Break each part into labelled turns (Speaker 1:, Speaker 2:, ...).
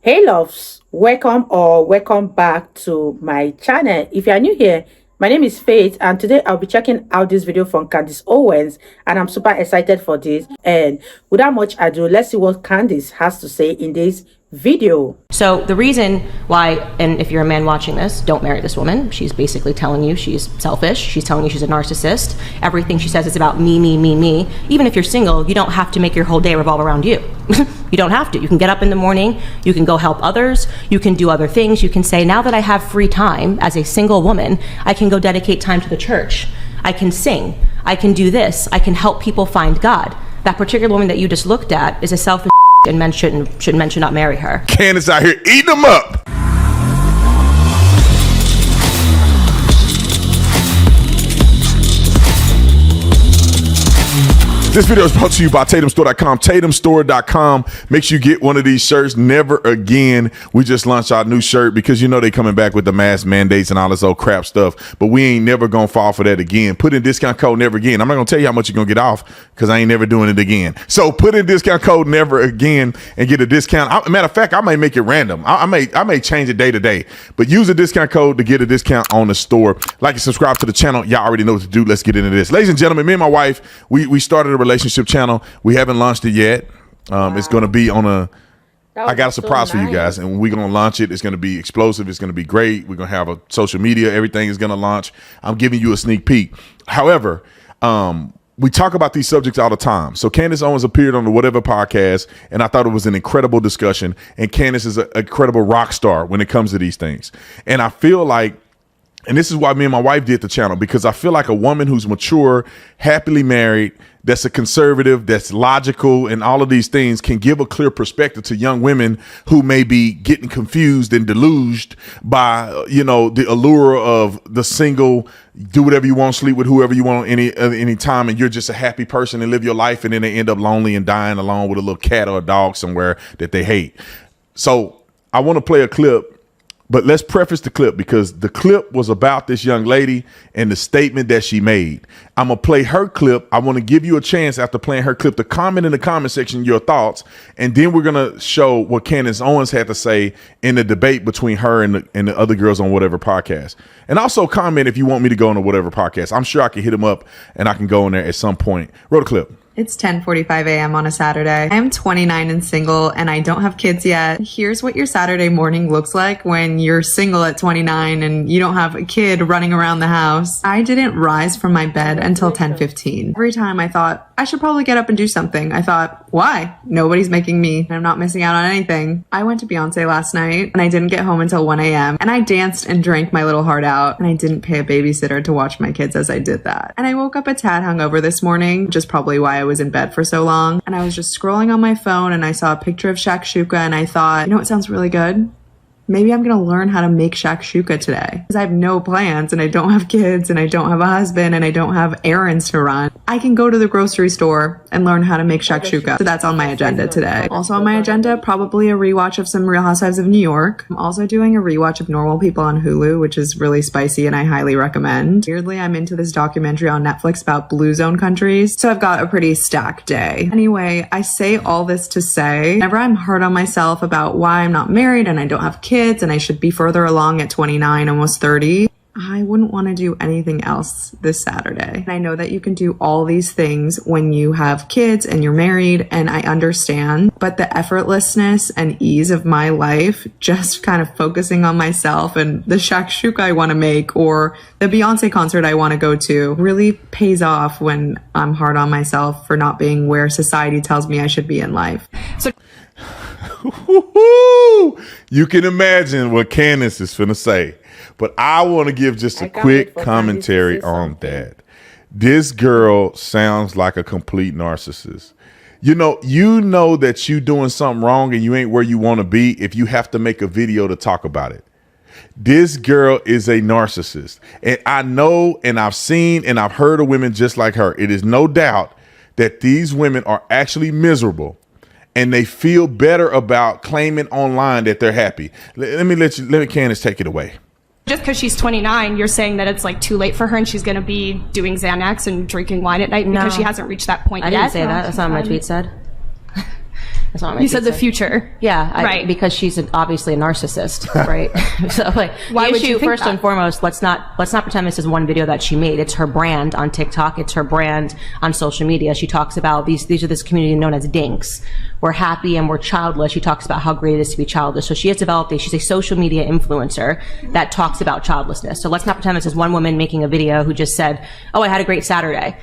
Speaker 1: Hey loves, welcome back to my channel. If you are new here, my name is Faith, and today I'll be checking out this video from Candace Owens, and I'm super excited for this. And without much ado, let's see what Candace has to say in this video.
Speaker 2: So the reason why, and if you're a man watching this, don't marry this woman. She's basically telling you she's selfish. She's telling you she's a narcissist. Everything she says is about me, me, me, me. Even if you're single, you don't have to make your whole day revolve around you. You don't have to. You can get up in the morning, you can go help others, you can do other things. You can say, now that I have free time as a single woman, I can go dedicate time to the church. I can sing. I can do this. I can help people find God. That particular woman that you just looked at is a selfish and men should not marry her.
Speaker 3: Candace out here eating them up. This video is brought to you by TatumStore.com. TatumStore.com. Make sure you get one of these shirts. Never again. We just launched our new shirt because you know they coming back with the mask mandates and all this old crap stuff. But we ain't never gonna fall for that again. Put in discount code never again. I'm not gonna tell you how much you're gonna get off because I ain't never doing it again. So put in discount code never again and get a discount. Matter of fact, I may make it random. I may change it day to day. But use a discount code to get a discount on the store. Like and subscribe to the channel. Y'all already know what to do. Let's get into this. Ladies and gentlemen, me and my wife, we started a relationship channel. We haven't launched it yet. It's going to be on I got a surprise for you guys, and we're going to launch it. It's going to be explosive. It's going to be great. We're going to have a social media. Everything is going to launch. I'm giving you a sneak peek. However, we talk about these subjects all the time. So Candace Owens appeared on the Whatever podcast, and I thought it was an incredible discussion. And Candace is an incredible rock star when it comes to these things. And I feel like, and this is why me and my wife did the channel, because I feel like a woman who's mature, happily married, that's a conservative, that's logical, and all of these things can give a clear perspective to young women who may be getting confused and deluged by, you know, the allure of the single, do whatever you want, sleep with whoever you want any time, and you're just a happy person and live your life, and then they end up lonely and dying alone with a little cat or a dog somewhere that they hate. So I want to play a clip. But let's preface the clip because the clip was about this young lady and the statement that she made. I'm going to play her clip. I want to give you a chance after playing her clip to comment in the comment section your thoughts. And then we're going to show what Candace Owens had to say in the debate between her and the other girls on Whatever podcast. And also comment if you want me to go on the Whatever podcast. I'm sure I can hit them up and I can go in there at some point. Roll the clip.
Speaker 4: It's 10:45 a.m. on a Saturday. I am 29 and single, and I don't have kids yet. Here's what your Saturday morning looks like when you're single at 29 and you don't have a kid running around the house. I didn't rise from my bed until 10:15. Every time I thought, I should probably get up and do something. I thought, why? Nobody's making me. I'm not missing out on anything. I went to Beyonce last night, and I didn't get home until 1 a.m. And I danced and drank my little heart out, and I didn't pay a babysitter to watch my kids as I did that. And I woke up a tad hungover this morning, which is probably why I was in bed for so long. And I was just scrolling on my phone and I saw a picture of shakshuka and I thought, you know what sounds really good? Maybe I'm gonna learn how to make shakshuka today. Because I have no plans and I don't have kids and I don't have a husband and I don't have errands to run. I can go to the grocery store and learn how to make shakshuka. So that's on my agenda today. Also on my agenda, probably a rewatch of some Real Housewives of New York. I'm also doing a rewatch of Normal People on Hulu, which is really spicy and I highly recommend. Weirdly, I'm into this documentary on Netflix about blue zone countries. So I've got a pretty stacked day. Anyway, I say all this to say, whenever I'm hard on myself about why I'm not married and I don't have kids, and I should be further along at 29, almost 30, I wouldn't want to do anything else this Saturday. And I know that you can do all these things when you have kids and you're married, and I understand, but the effortlessness and ease of my life, just kind of focusing on myself and the shakshuka I want to make or the Beyonce concert I want to go to really pays off when I'm hard on myself for not being where society tells me I should be in life. So
Speaker 3: you can imagine what Candace is finna say, but I want to give just a quick commentary on that. This girl sounds like a complete narcissist. You know that you doing something wrong and you ain't where you want to be if you have to make a video to talk about it. This girl is a narcissist. And I know, and I've seen, and I've heard of women just like her. It is no doubt that these women are actually miserable. And they feel better about claiming online that they're happy. Let me Candace take it away.
Speaker 5: Just because she's 29, you're saying that it's like too late for her and she's going to be doing Xanax and drinking wine at night because she hasn't reached that point yet?
Speaker 2: I didn't say that. That's not what my tweet said. That's not my
Speaker 5: You said the
Speaker 2: pizza.
Speaker 5: future.
Speaker 2: Yeah,
Speaker 5: Right.
Speaker 2: Because she's obviously a narcissist, right? So, like,
Speaker 5: Why
Speaker 2: the
Speaker 5: would you
Speaker 2: issue,
Speaker 5: think
Speaker 2: first
Speaker 5: that?
Speaker 2: and foremost, let's not pretend this is one video that she made. It's her brand on TikTok. It's her brand on social media. She talks about these are this community known as dinks. We're happy and we're childless. She talks about how great it is to be childless. So she has developed she's a social media influencer that talks about childlessness. So let's not pretend this is one woman making a video who just said, "Oh, I had a great Saturday."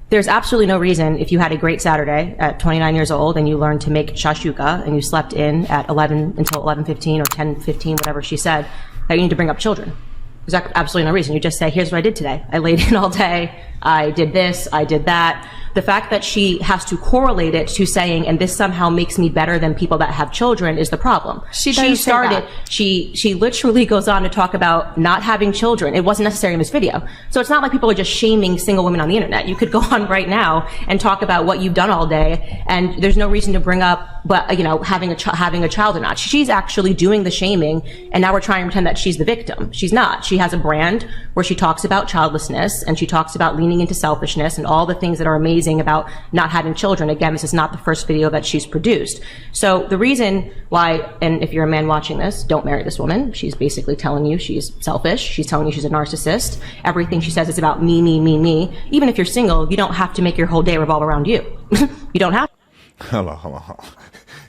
Speaker 2: There's absolutely no reason, if you had a great Saturday at 29 years old and you learned to make shashuka and you slept in at 11 until 11:15 or 10:15, whatever she said, that you need to bring up children. There's absolutely no reason. You just say, here's what I did today. I laid in all day. I did this. I did that. The fact that she has to correlate it to saying, and this somehow makes me better than people that have children, is the problem.
Speaker 5: She doesn't say that.
Speaker 2: She literally goes on to talk about not having children. It wasn't necessary in this video. So it's not like people are just shaming single women on the internet. You could go on right now and talk about what you've done all day, and there's no reason to bring up, but having a child or not. She's actually doing the shaming, and now we're trying to pretend that she's the victim. She's not. She has a brand where she talks about childlessness and she talks about leaning into selfishness and all the things that are amazing about not having children. Again, this is not the first video that she's produced. So the reason why, and if you're a man watching this, don't marry this woman. She's basically telling you she's selfish. She's telling you she's a narcissist. Everything she says is about me, me, me, me. Even if you're single, you don't have to make your whole day revolve around you. You don't have to.
Speaker 3: Hold on.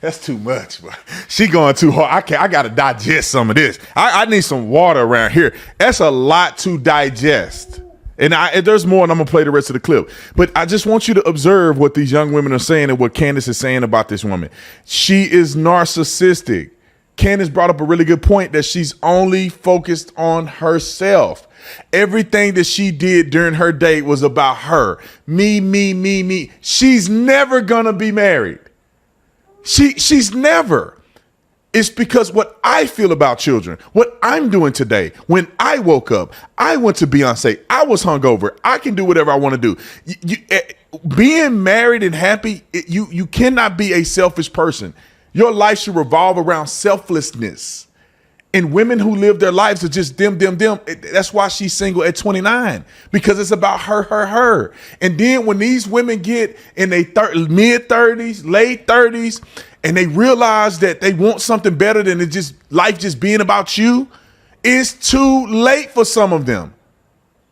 Speaker 3: That's too much, bro. She going too hard. I gotta digest some of this. I need some water around here. That's a lot to digest. And there's more, and I'm gonna play the rest of the clip. But I just want you to observe what these young women are saying and what Candace is saying about this woman. She is narcissistic. Candace brought up a really good point that she's only focused on herself. Everything that she did during her day was about her. Me, me, me, me. She's never gonna be married. She's never. It's because what I feel about children, what I'm doing today. When I woke up, I went to Beyonce. I was hungover. I can do whatever I want to do. Being married and happy, you cannot be a selfish person. Your life should revolve around selflessness. And women who live their lives are just them. That's why she's single at 29, because it's about her. And then when these women get in their mid-30s, late 30s, and they realize that they want something better than life just being about you, it's too late for some of them.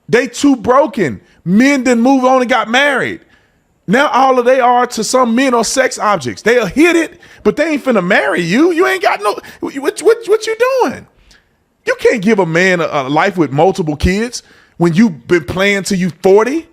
Speaker 3: They too broken. Men done moved on and got married. Now all of they are to some men are sex objects. They'll hit it, but they ain't finna marry you. You ain't got no, what you doing? You can't give a man a life with multiple kids when you've been playing till you 40.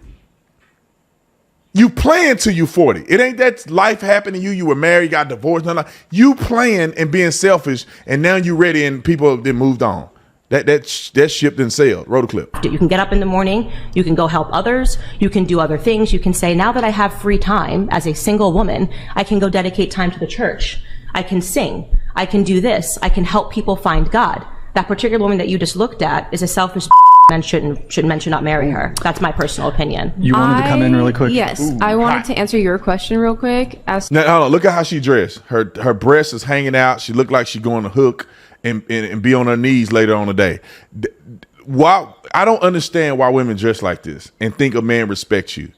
Speaker 3: You playing till you 40. It ain't that life happened to you. You were married, got divorced. No. You playing and being selfish, and now you ready and people then moved on. That ship didn't sail. Roll the clip.
Speaker 2: You can get up in the morning, you can go help others, you can do other things. You can say, now that I have free time as a single woman, I can go dedicate time to the church. I can sing. I can do this. I can help people find God. That particular woman that you just looked at is a selfish men should not marry her. That's my personal opinion.
Speaker 6: You wanted to come in really quick?
Speaker 7: Yes,
Speaker 3: Ooh,
Speaker 7: I wanted
Speaker 3: hot.
Speaker 7: to answer your question real quick. As
Speaker 3: Now, hold on. Look at how she dressed. Her breast is hanging out. She looked like she going to hook and be on her knees later on the day. Why? I don't understand why women dress like this and think a man respects you.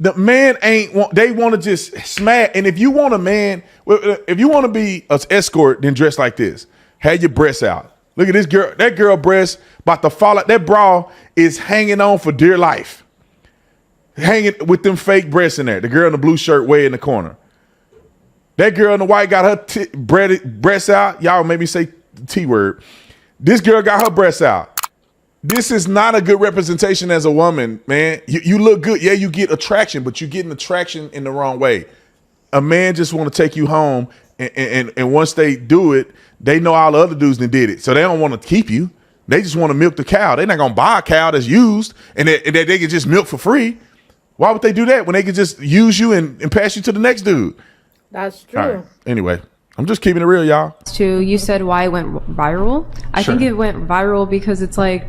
Speaker 3: The man they want to just smash. And if you want a man, if you want to be an escort, then dress like this. Have your breasts out. Look at this girl. That girl breast about to fall out. That bra is hanging on for dear life. Hanging with them fake breasts in there. The girl in the blue shirt way in the corner. That girl in the white got her breasts out. Y'all made me say the T word. This girl got her breasts out. This is not a good representation as a woman, man. You look good. Yeah, you get attraction, but you're getting attraction in the wrong way. A man just want to take you home, and once they do it, they know all the other dudes that did it. So they don't want to keep you. They just want to milk the cow. They're not going to buy a cow that's used and that they can just milk for free. Why would they do that when they could just use you and pass you to the next dude?
Speaker 1: That's true.
Speaker 3: All right. Anyway, I'm just keeping it real, y'all.
Speaker 7: to you said why it went viral. I think it went viral because it's like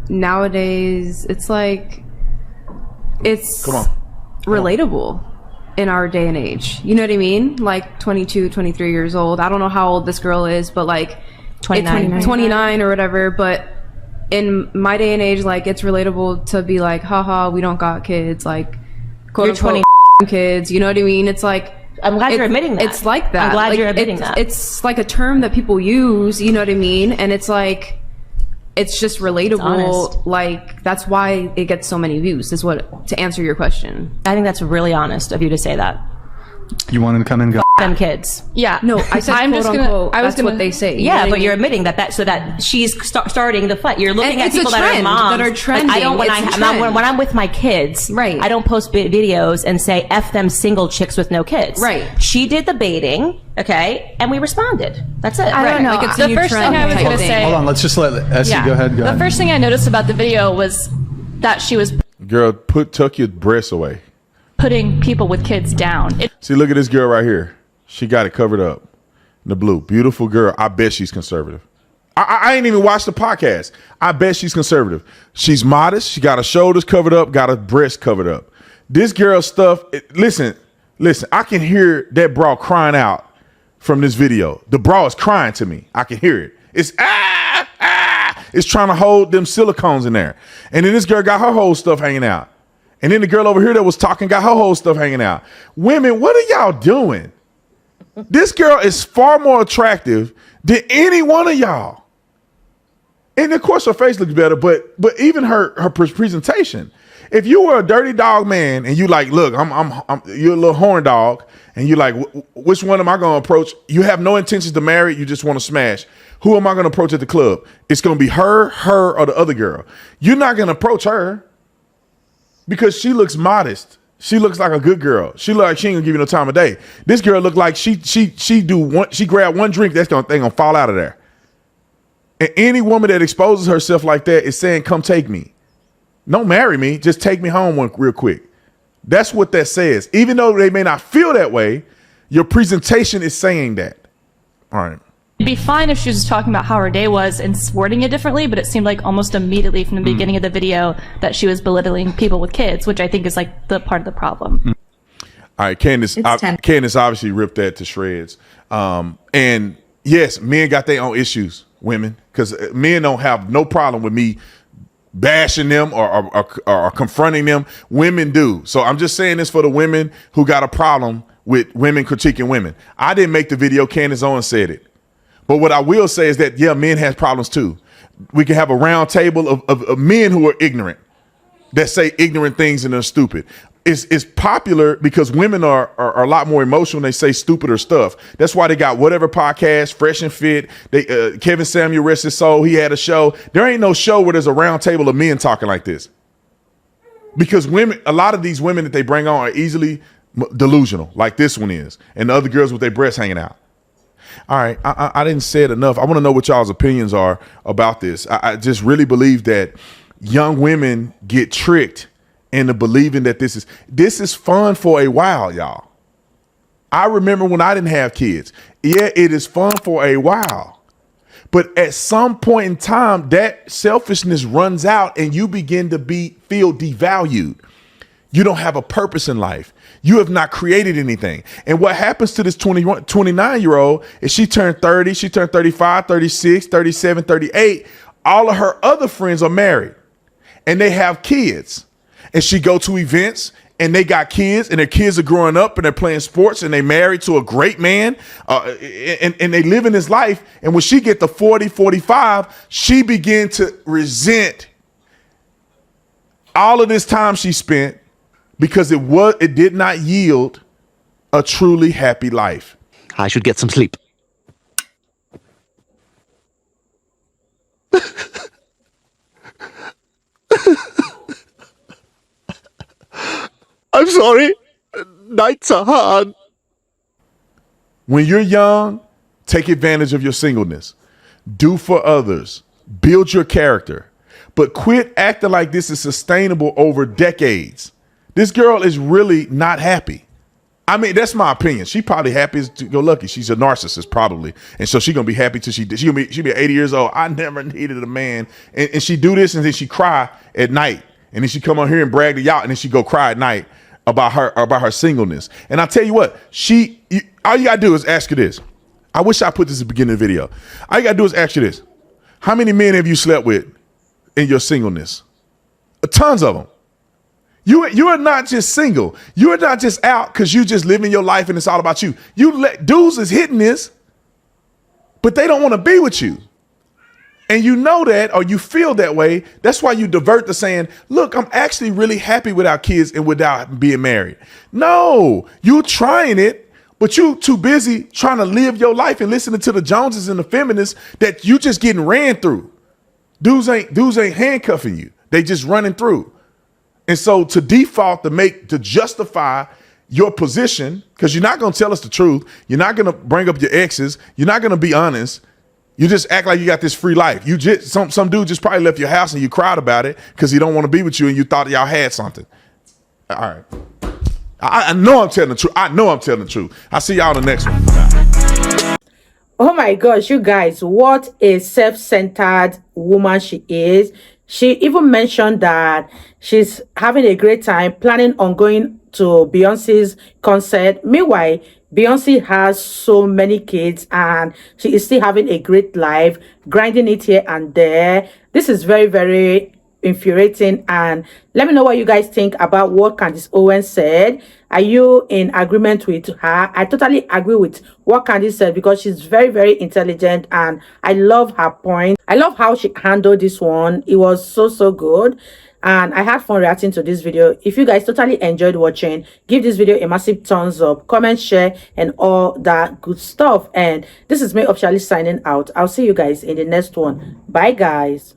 Speaker 7: nowadays it's like it's
Speaker 3: Come on.
Speaker 7: relatable in our day and age. You know what I mean? Like 22, 23 years old. I don't know how old this girl is, but like
Speaker 2: 29.
Speaker 7: 29 or whatever, but in my day and age, like it's relatable to be like, haha, we don't got kids, like quote
Speaker 2: You're
Speaker 7: unquote kids, you know what I mean? It's like
Speaker 2: I'm glad you're admitting that.
Speaker 7: It's like that.
Speaker 2: I'm glad
Speaker 7: Like,
Speaker 2: you're admitting that.
Speaker 7: It's like a term that people use, you know what I mean? And it's like, it's just relatable.
Speaker 2: honest.
Speaker 7: Like, that's why it gets so many views, is what, to answer your question.
Speaker 2: I think that's really honest of you to say that.
Speaker 6: You wanted to come in and go.
Speaker 2: Them kids.
Speaker 5: Yeah.
Speaker 7: No, I said
Speaker 5: I'm
Speaker 7: quote
Speaker 5: just gonna,
Speaker 7: unquote,
Speaker 5: I was
Speaker 7: that's
Speaker 5: gonna,
Speaker 7: what they say. You know
Speaker 2: Yeah,
Speaker 7: what I
Speaker 2: but you're
Speaker 7: mean?
Speaker 2: admitting that she's starting the fight. You're looking
Speaker 7: And
Speaker 2: at
Speaker 7: it's a
Speaker 2: people that are
Speaker 7: trend
Speaker 2: moms.
Speaker 7: that are
Speaker 2: Like,
Speaker 7: trending.
Speaker 2: I don't when
Speaker 7: It's a
Speaker 2: I'm not,
Speaker 7: trend.
Speaker 2: when I'm with my kids.
Speaker 7: Right.
Speaker 2: I don't post videos and say F them single chicks with no kids.
Speaker 7: Right.
Speaker 2: She did the baiting, okay, and we responded. That's it.
Speaker 5: I don't know.
Speaker 7: Like it's a
Speaker 5: The
Speaker 7: new
Speaker 5: first
Speaker 7: trend
Speaker 5: thing I was
Speaker 7: type
Speaker 5: going to
Speaker 7: thing.
Speaker 5: say.
Speaker 6: Hold on, let's just let Essie go ahead. Go
Speaker 5: The
Speaker 6: ahead.
Speaker 5: first thing I noticed about the video was that she was
Speaker 3: Girl, tuck your breasts away.
Speaker 5: putting people with kids down.
Speaker 3: See, look at this girl right here. She got it covered up in the blue. Beautiful girl. I bet she's conservative. I ain't even watched the podcast. I bet she's conservative. She's modest. She got her shoulders covered up, got her breasts covered up. This girl's stuff, listen, I can hear that bra crying out from this video. The bra is crying to me. I can hear it. It's it's trying to hold them silicones in there. And then this girl got her whole stuff hanging out. And then the girl over here that was talking got her whole stuff hanging out. Women, what are y'all doing? This girl is far more attractive than any one of y'all. And of course her face looks better, but even her presentation. If you were a dirty dog man and you like, look, you're a little horn dog, and you like, which one am I going to approach? You have no intentions to marry, you just want to smash. Who am I going to approach at the club? It's going to be her, or the other girl. You're not going to approach her because she looks modest. She looks like a good girl. She look like she ain't gonna give you no time of day. This girl look like she grab one drink, thing gonna fall out of there. And any woman that exposes herself like that is saying, come take me. Don't marry me, just take me home real quick. That's what that says. Even though they may not feel that way, your presentation is saying that. All right.
Speaker 5: It'd be fine if she was talking about how her day was and wording it differently, but it seemed like almost immediately from the beginning of the video that she was belittling people with kids, which I think is like the part of the problem.
Speaker 3: All right, Candace. Candace obviously ripped that to shreds. And yes, men got their own issues, women, because men don't have no problem with me bashing them or confronting them. Women do. So I'm just saying this for the women who got a problem with women critiquing women. I didn't make the video. Candace Owens said it. But what I will say is that, yeah, men have problems too. We can have a round table of men who are ignorant, that say ignorant things and are stupid. It's popular because women are a lot more emotional when they say stupider stuff. That's why they got whatever podcast, Fresh and Fit. Kevin Samuel, rest his soul, he had a show. There ain't no show where there's a round table of men talking like this. Because women, a lot of these women that they bring on are easily delusional, like this one is, and the other girls with their breasts hanging out. All right, I didn't say it enough. I want to know what y'all's opinions are about this. I just really believe that young women get tricked into believing that this is fun for a while, y'all. I remember when I didn't have kids. Yeah, it is fun for a while. But at some point in time, that selfishness runs out and you begin to feel devalued. You don't have a purpose in life. You have not created anything. And what happens to this 29-year-old is she turned 30, she turned 35, 36, 37, 38. All of her other friends are married and they have kids. And she go to events and they got kids and their kids are growing up and they're playing sports and they married to a great man and they live in his life. And when she get to 40, 45, she begin to resent all of this time she spent because it did not yield a truly happy life.
Speaker 8: I should get some sleep. I'm sorry. Nights are hard.
Speaker 3: When you're young, take advantage of your singleness. Do for others. Build your character. But quit acting like this is sustainable over decades. This girl is really not happy. I mean, that's my opinion. She probably happy as to go lucky. She's a narcissist probably. And so she's going to be happy till she'll be 80 years old. I never needed a man. And she do this and then she cry at night. And then she come on here and brag to y'all and then she go cry at night about her singleness. And I tell you what, all you got to do is ask her this. I wish I put this at the beginning of the video. All you got to do is ask you this. How many men have you slept with in your singleness? Tons of them. You are not just single. You are not just out because you just living your life and it's all about you. Dudes is hitting this, but they don't want to be with you. And you know that, or you feel that way. That's why you divert to saying, look, I'm actually really happy without kids and without being married. No, you're trying it, but you too busy trying to live your life and listening to the Joneses and the feminists that you just getting ran through. Dudes ain't handcuffing you. They just running through. And so to default to justify your position, because you're not going to tell us the truth. You're not going to bring up your exes. You're not going to be honest. You just act like you got this free life. You just some dude just probably left your house and you cried about it because he don't want to be with you and you thought y'all had something. All right. I know I'm telling the truth. I know I'm telling the truth. I'll see y'all in the next one. Bye.
Speaker 1: Oh my gosh, you guys, what a self-centered woman she is. She even mentioned that she's having a great time planning on going to Beyonce's concert. Meanwhile, Beyonce has so many kids and she is still having a great life, grinding it here and there. This is very, very infuriating. And let me know what you guys think about what Candace Owens said. Are you in agreement with her? I totally agree with what Candace said because she's very, very intelligent and I love her point. I love how she handled this one. It was so good. And I had fun reacting to this video. If you guys totally enjoyed watching, give this video a massive thumbs up, comment, share, and all that good stuff. And this is me officially signing out. I'll see you guys in the next one. Bye, guys.